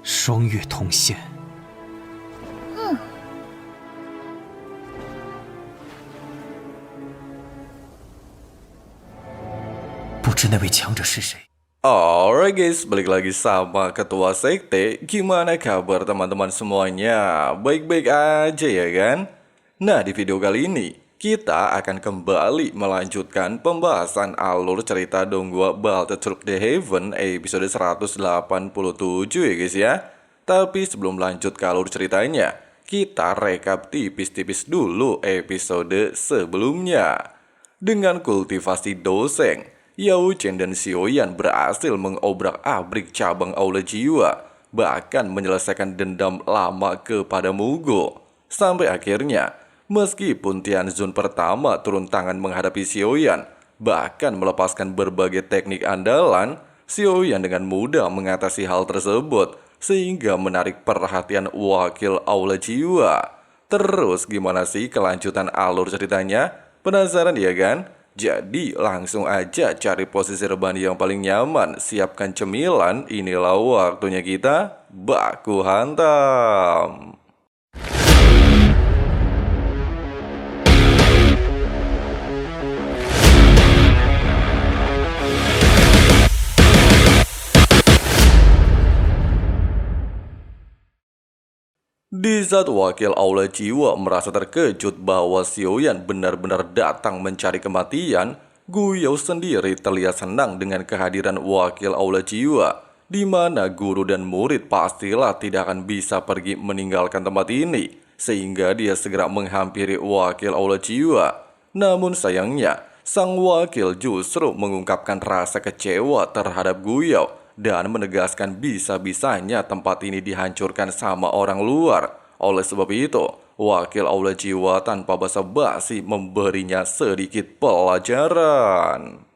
双月通仙。不知那位强者是谁？ Alright guys, balik lagi sama Ketua Sekte. Gimana kabar teman-teman semuanya? Baik-baik aja ya kan? Nah, di video kali ini kita akan kembali melanjutkan pembahasan alur cerita Donghua Balted Through the Heaven episode 187 ya guys ya. Tapi sebelum lanjut ke alur ceritanya, kita rekap tipis-tipis dulu episode sebelumnya. Dengan kultivasi doseng, Yao Chen dan Xiaoyan berhasil mengobrak-abrik cabang Aula Jiwa, bahkan menyelesaikan dendam lama kepada Mugo. Sampai akhirnya, meskipun Tianzun pertama turun tangan menghadapi Xiaoyan, bahkan melepaskan berbagai teknik andalan, Xiaoyan dengan mudah mengatasi hal tersebut, sehingga menarik perhatian wakil Aula Jiwa. Terus gimana sih kelanjutan alur ceritanya? Penasaran ya kan? Jadi langsung aja cari posisi rebahan yang paling nyaman, siapkan cemilan, inilah waktunya kita baku hantam. Di saat wakil Aula Jiwa merasa terkejut bahwa Xiaoyan benar-benar datang mencari kematian, Gu Yao sendiri terlihat senang dengan kehadiran wakil Aula Jiwa, di mana guru dan murid pastilah tidak akan bisa pergi meninggalkan tempat ini, sehingga dia segera menghampiri wakil Aula Jiwa. Namun sayangnya, sang wakil justru mengungkapkan rasa kecewa terhadap Gu Yao dan menegaskan bisa-bisanya tempat ini dihancurkan sama orang luar. Oleh sebab itu, wakil Aula Jiwa tanpa basa-basi memberinya sedikit pelajaran.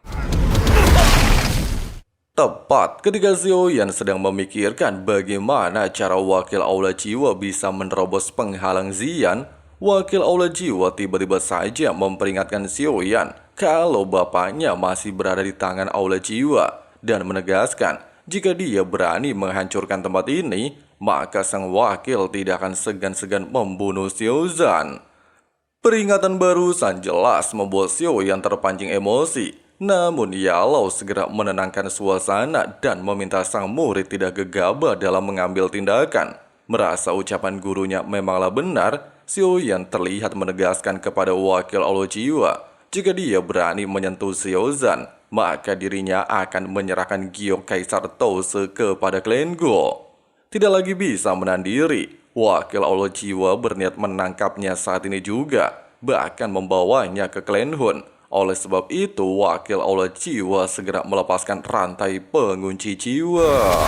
Tepat ketika Xiaoyan sedang memikirkan bagaimana cara wakil Aula Jiwa bisa menerobos penghalang Ziyan, wakil Aula Jiwa tiba-tiba saja memperingatkan Xiaoyan kalau bapaknya masih berada di tangan Aula Jiwa dan menegaskan jika dia berani menghancurkan tempat ini, maka sang wakil tidak akan segan-segan membunuh Xiaozan. Peringatan barusan jelas membuat Xiaoyan terpancing emosi. Namun Yalao segera menenangkan suasana dan meminta sang murid tidak gegabah dalam mengambil tindakan. Merasa ucapan gurunya memanglah benar, Xiaoyan terlihat menegaskan kepada wakil Aula Jiwa jika dia berani menyentuh Xiaozan, maka dirinya akan menyerahkan giok Kaisar Touse kepada klan Go. Tidak lagi bisa menahan diri, wakil Aula Jiwa berniat menangkapnya saat ini juga, bahkan membawanya ke klan Hun. Oleh sebab itu, wakil Aula Jiwa segera melepaskan rantai pengunci jiwa.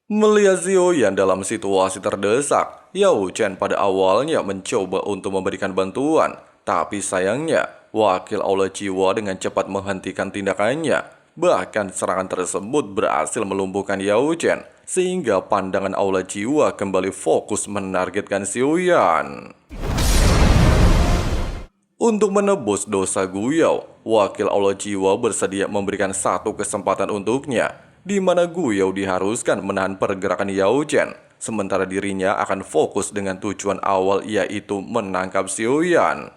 Melihat Xiaoyan dalam situasi terdesak, Yao Chen pada awalnya mencoba untuk memberikan bantuan. Tapi sayangnya, wakil Aula Jiwa dengan cepat menghentikan tindakannya. Bahkan serangan tersebut berhasil melumpuhkan Yao Chen, sehingga pandangan Aula Jiwa kembali fokus menargetkan Xiaoyan. Untuk menebus dosa Gu Yao, wakil Aula Jiwa bersedia memberikan satu kesempatan untuknya, di mana Gu Yao diharuskan menahan pergerakan Yao Chen, sementara dirinya akan fokus dengan tujuan awal yaitu menangkap Xiaoyan.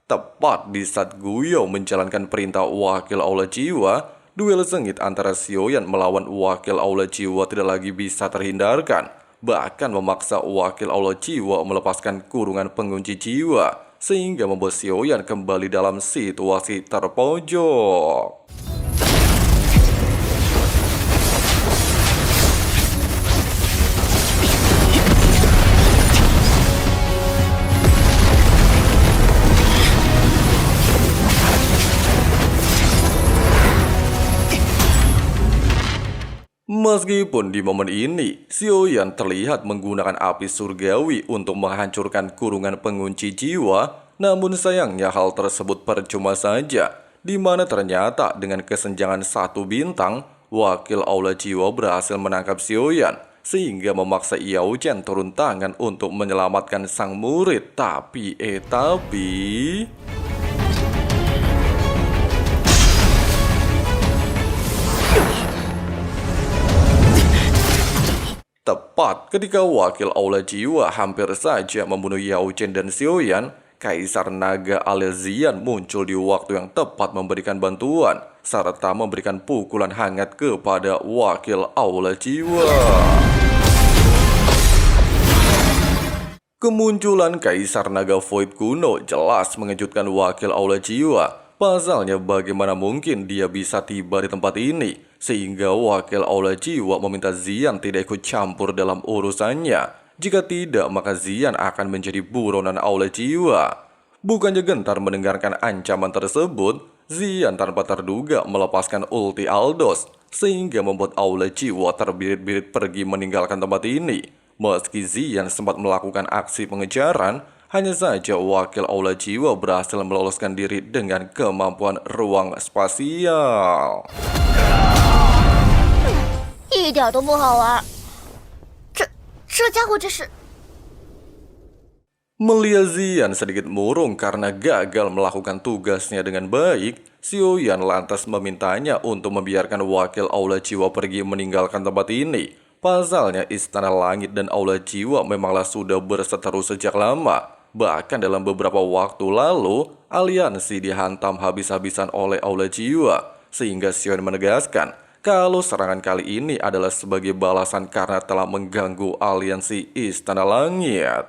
Tepat di saat Gu Yao menjalankan perintah wakil Aula Jiwa, duel sengit antara Xiaoyan melawan wakil Aula Jiwa tidak lagi bisa terhindarkan, bahkan memaksa wakil Aula Jiwa melepaskan kurungan pengunci jiwa, sehingga membuat Xiaoyan kembali dalam situasi terpojok. Meskipun di momen ini, Xiaoyan terlihat menggunakan api surgawi untuk menghancurkan kurungan pengunci jiwa, namun sayangnya hal tersebut percuma saja, di mana ternyata dengan kesenjangan 1 bintang, wakil Aula Jiwa berhasil menangkap Xiaoyan, sehingga memaksa Yao Chen turun tangan untuk menyelamatkan sang murid. Tapi Tepat ketika wakil Aula Jiwa hampir saja membunuh Yao Chen dan Xiaoyan, Kaisar Naga alias Ziyan muncul di waktu yang tepat memberikan bantuan, serta memberikan pukulan hangat kepada wakil Aula Jiwa. Kemunculan Kaisar Naga Void kuno jelas mengejutkan wakil Aula Jiwa. Pasalnya bagaimana mungkin dia bisa tiba di tempat ini, sehingga wakil Aula Jiwa meminta Ziyan tidak ikut campur dalam urusannya. Jika tidak, maka Ziyan akan menjadi buronan Aula Jiwa. Bukannya gentar mendengarkan ancaman tersebut, Ziyan tanpa terduga melepaskan ulti Aldos, sehingga membuat Aula Jiwa terbirit-birit pergi meninggalkan tempat ini. Meski Ziyan sempat melakukan aksi pengejaran, hanya saja wakil Aula Jiwa berhasil meloloskan diri dengan kemampuan ruang spasial. 一点都不好玩，这家伙这是。 Melihat Ziyan sedikit murung karena gagal melakukan tugasnya dengan baik, Xiaoyan lantas memintanya untuk membiarkan wakil Aula Jiwa pergi meninggalkan tempat ini. Pasalnya Istana Langit dan Aula Jiwa memanglah sudah berseteru sejak lama. Bahkan dalam beberapa waktu lalu, aliansi dihantam habis-habisan oleh Aula Jiwa. Sehingga Xiaoyan menegaskan kalau serangan kali ini adalah sebagai balasan karena telah mengganggu aliansi Istana Langit.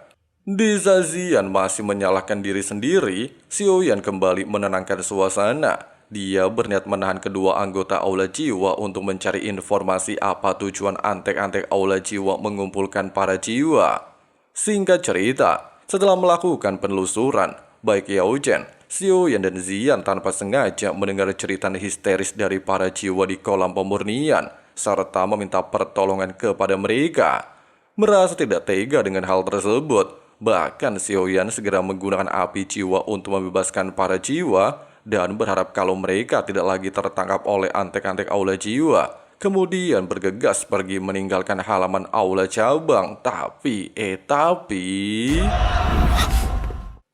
Di saat Ziyan masih menyalahkan diri sendiri, Xiaoyan kembali menenangkan suasana. Dia berniat menahan kedua anggota Aula Jiwa untuk mencari informasi apa tujuan antek-antek Aula Jiwa mengumpulkan para jiwa. Singkat cerita, setelah melakukan penelusuran, baik Yao Chen, Xiaoyan dan Ziyan tanpa sengaja mendengar cerita histeris dari para jiwa di kolam pemurnian, serta meminta pertolongan kepada mereka. Merasa tidak tega dengan hal tersebut, bahkan Xiaoyan segera menggunakan api jiwa untuk membebaskan para jiwa dan berharap kalau mereka tidak lagi tertangkap oleh antek-antek Aula Jiwa. Kemudian bergegas pergi meninggalkan halaman Aula Cabang. Tapi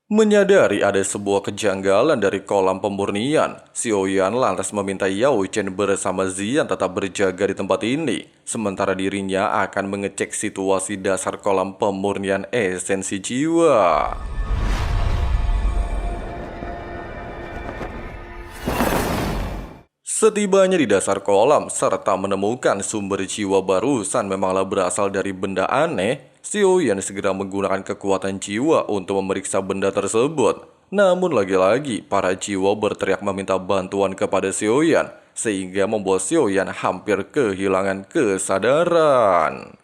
menyadari ada sebuah kejanggalan dari kolam pemurnian, Xiaoyan lantas meminta Yao Chen bersama Ziyan tetap berjaga di tempat ini, sementara dirinya akan mengecek situasi dasar kolam pemurnian esensi jiwa. Setibanya di dasar kolam serta menemukan sumber jiwa barusan memanglah berasal dari benda aneh, Xiaoyan segera menggunakan kekuatan jiwa untuk memeriksa benda tersebut. Namun lagi-lagi para jiwa berteriak meminta bantuan kepada Xiaoyan, sehingga membuat Xiaoyan hampir kehilangan kesadaran.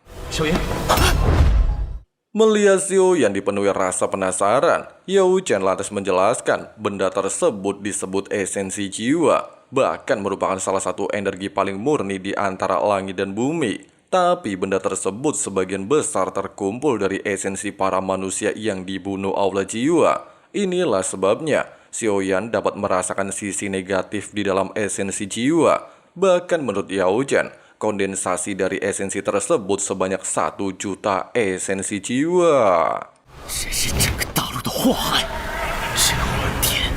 Melihat Xiaoyan dipenuhi rasa penasaran, Yao Chen lantas menjelaskan benda tersebut disebut esensi jiwa. Bahkan merupakan salah satu energi paling murni di antara langit dan bumi. Tapi benda tersebut sebagian besar terkumpul dari esensi para manusia yang dibunuh Aula Jiwa. Inilah sebabnya Xiaoyan dapat merasakan sisi negatif di dalam esensi jiwa. Bahkan menurut Yao Chen, kondensasi dari esensi tersebut sebanyak 1 juta esensi jiwa. 这是整个大陆的祸害，人我天！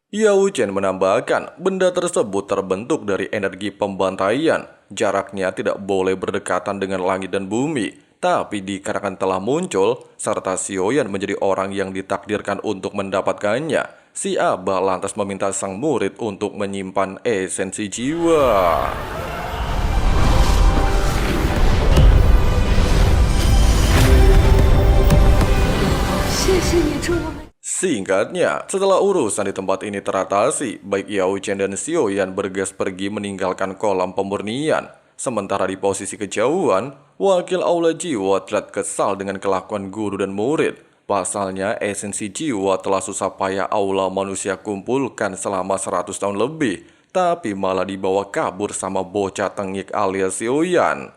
Yao Chen menambahkan, benda tersebut terbentuk dari energi pembantaian. Jaraknya tidak boleh berdekatan dengan langit dan bumi. Tapi dikarenakan telah muncul, serta Xiaoyan menjadi orang yang ditakdirkan untuk mendapatkannya, si Abah lantas meminta sang murid untuk menyimpan esensi jiwa. Singkatnya, setelah urusan di tempat ini teratasi, baik Yao Chen dan Xiaoyan bergegas pergi meninggalkan kolam pemurnian. Sementara di posisi kejauhan, wakil Aula Jiwa terlihat kesal dengan kelakuan guru dan murid. Pasalnya, esensi jiwa telah susah payah Aula manusia kumpulkan selama 100 tahun lebih, tapi malah dibawa kabur sama bocah tengik alias Xiaoyan.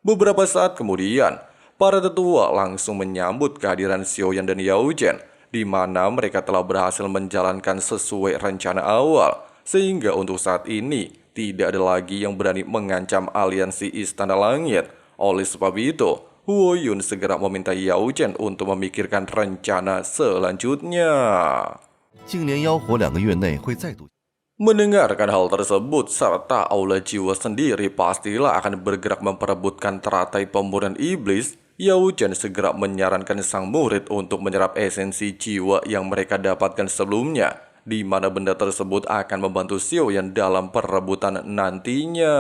Beberapa saat kemudian, para tetua langsung menyambut kehadiran Xiaoyan dan Yao Chen, di mana mereka telah berhasil menjalankan sesuai rencana awal, sehingga untuk saat ini tidak ada lagi yang berani mengancam aliansi Istana Langit. Oleh sebab itu, Huo Yun segera meminta Yao Chen untuk memikirkan rencana selanjutnya. Mendengarkan hal tersebut, serta Aula Jiwa sendiri pastilah akan bergerak memperebutkan teratai pemurnian iblis, Yao Chen segera menyarankan sang murid untuk menyerap esensi jiwa yang mereka dapatkan sebelumnya, di mana benda tersebut akan membantu Xiaoyan dalam perebutan nantinya.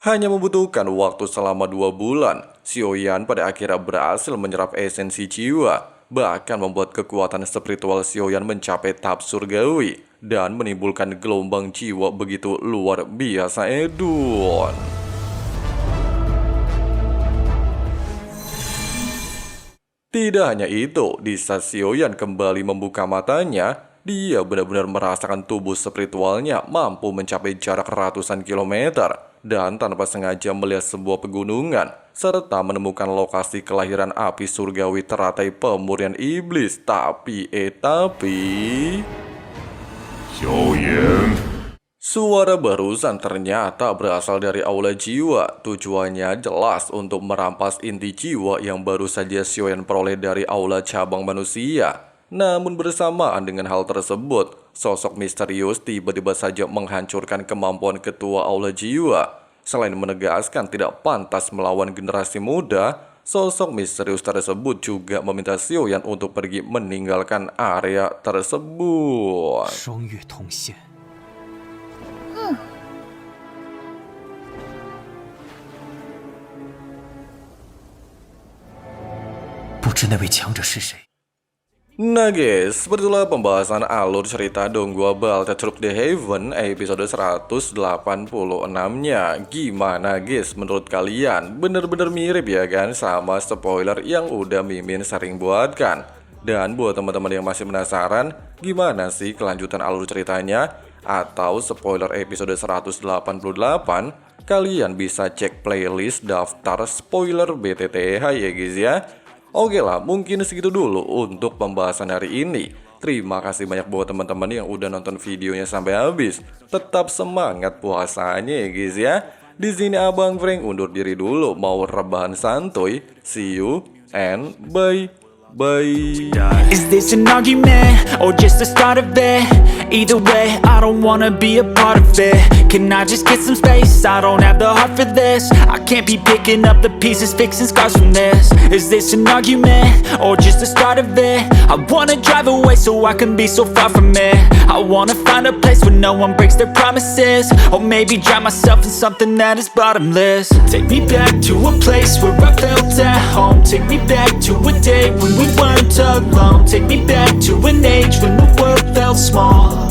Hanya membutuhkan waktu selama 2 bulan, Xiaoyan pada akhirnya berhasil menyerap esensi jiwa, bahkan membuat kekuatan spiritual Xiaoyan mencapai tahap surgawi dan menimbulkan gelombang jiwa begitu luar biasa edun. Tidak hanya itu, di saat Xiaoyan kembali membuka matanya, dia benar-benar merasakan tubuh spiritualnya mampu mencapai jarak ratusan kilometer dan tanpa sengaja melihat sebuah pegunungan serta menemukan lokasi kelahiran api surgawi teratai pemurnian iblis. Tapi Xiaoyan. suara barusan ternyata berasal dari Aula Jiwa. Tujuannya jelas untuk merampas inti jiwa yang baru saja Xiaoyan peroleh dari Aula Cabang Manusia. Namun bersamaan dengan hal tersebut, sosok misterius tiba-tiba saja menghancurkan kemampuan ketua Aula Jiwa. Selain menegaskan tidak pantas melawan generasi muda, sosok misterius tersebut juga meminta Xiaoyan untuk pergi meninggalkan area tersebut. 双月同线。不知那位强者是谁？ Nah guys, begitulah pembahasan alur cerita Donghua Balta Truth the Heaven episode 186-nya. Gimana guys menurut kalian? Bener-bener mirip ya kan sama spoiler yang udah Mimin sering buatkan. Dan buat teman-teman yang masih penasaran, gimana sih kelanjutan alur ceritanya? Atau spoiler episode 188, kalian bisa cek playlist daftar spoiler BTTH ya guys ya. Oke lah, mungkin segitu dulu untuk pembahasan hari ini. Terima kasih banyak buat teman-teman yang udah nonton videonya sampai habis. Tetap semangat puasanya ya guys ya. Di sini Abang Frank undur diri dulu, mau rebahan santuy. See you and bye. Is this an argument or just the start of it? Either way, I don't wanna be a part of it. Can I just get some space? I don't have the heart for this. I can't be picking up the pieces, fixing scars from this. Is this an argument or just the start of it? I wanna drive away so I can be so far from it. I wanna find a place where no one breaks their promises, or maybe drown myself in something that is bottomless. Take me back to a place where I felt at home. Take me back to a day when we weren't alone. Take me back to an age when the world felt small.